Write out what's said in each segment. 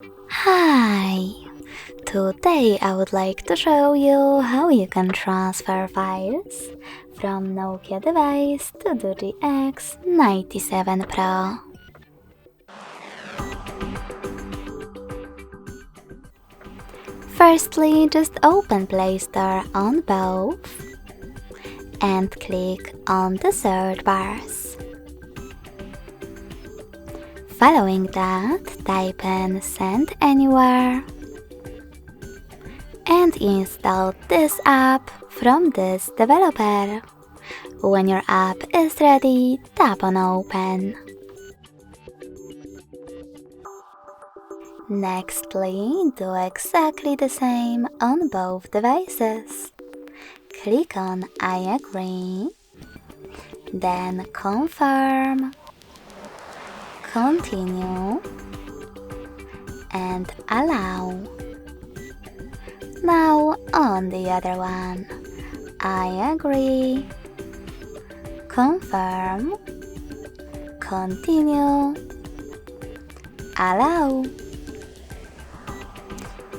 Hi! Today I would like to show you how you can transfer files from Nokia device to Doogee X97 Pro. Firstly, just open Play Store on both and click on the search bars. Following that, type in Send Anywhere and install this app from this developer. When your app is ready, tap on Open. Nextly, do exactly the same on both devices. Click on I agree, then confirm, continue, and allow. Now on the other one, I agree, confirm, continue, allow.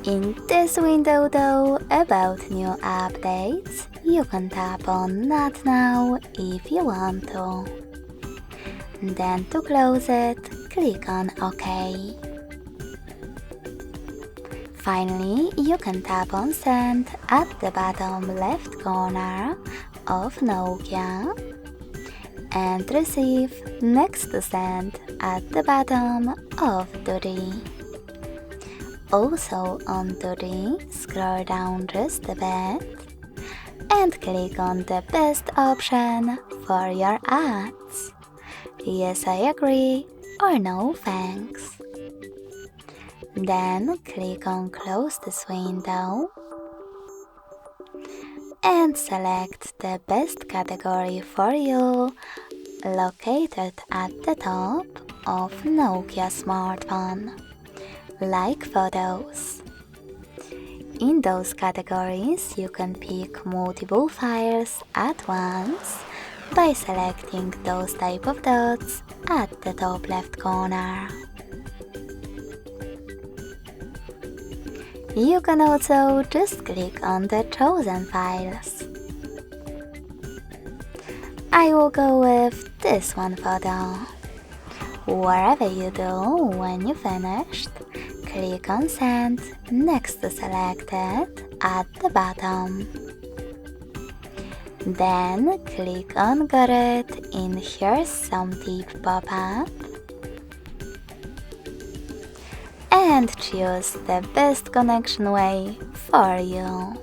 In this window though, about new updates, you can tap on Not Now if you want to. Then to close it, click on OK. Finally, you can tap on Send at the bottom left corner of Nokia and Receive next to Send at the bottom of Doogee. Also on Doogee, scroll down just a bit and click on the best option for your ads. Yes, I agree, or no thanks. Then click on Close this window and select the best category for you located at the top of Nokia smartphone, like photos. In those categories, you can pick multiple files at once by selecting those type of dots at the top left corner. You can also just click on the chosen files. I will go with this one photo. Whatever you do when you finished, click on Send next to Selected at the bottom. Then click on Got It in Here's Some Tip pop-up and choose the best connection way for you.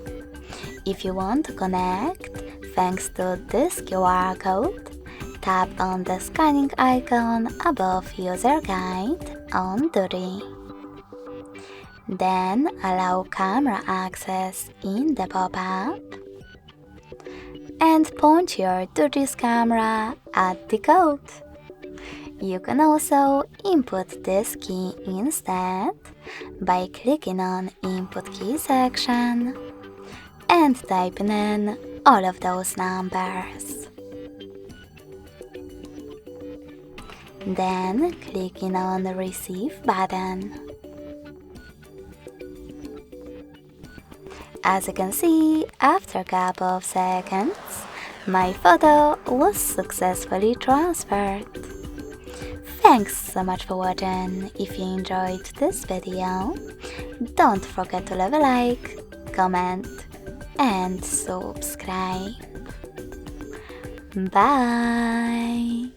If you want to connect, thanks to this QR code, tap on the scanning icon above User Guide on Doogee. Then allow camera access in the pop-up and point your Doogee's camera at the code. You can also input this key instead by clicking on Input Key section and typing in all of those numbers. Then clicking on the Receive button. As you can see, after a couple of seconds, my photo was successfully transferred. Thanks so much for watching. If you enjoyed this video, don't forget to leave a like, comment, and subscribe. Bye!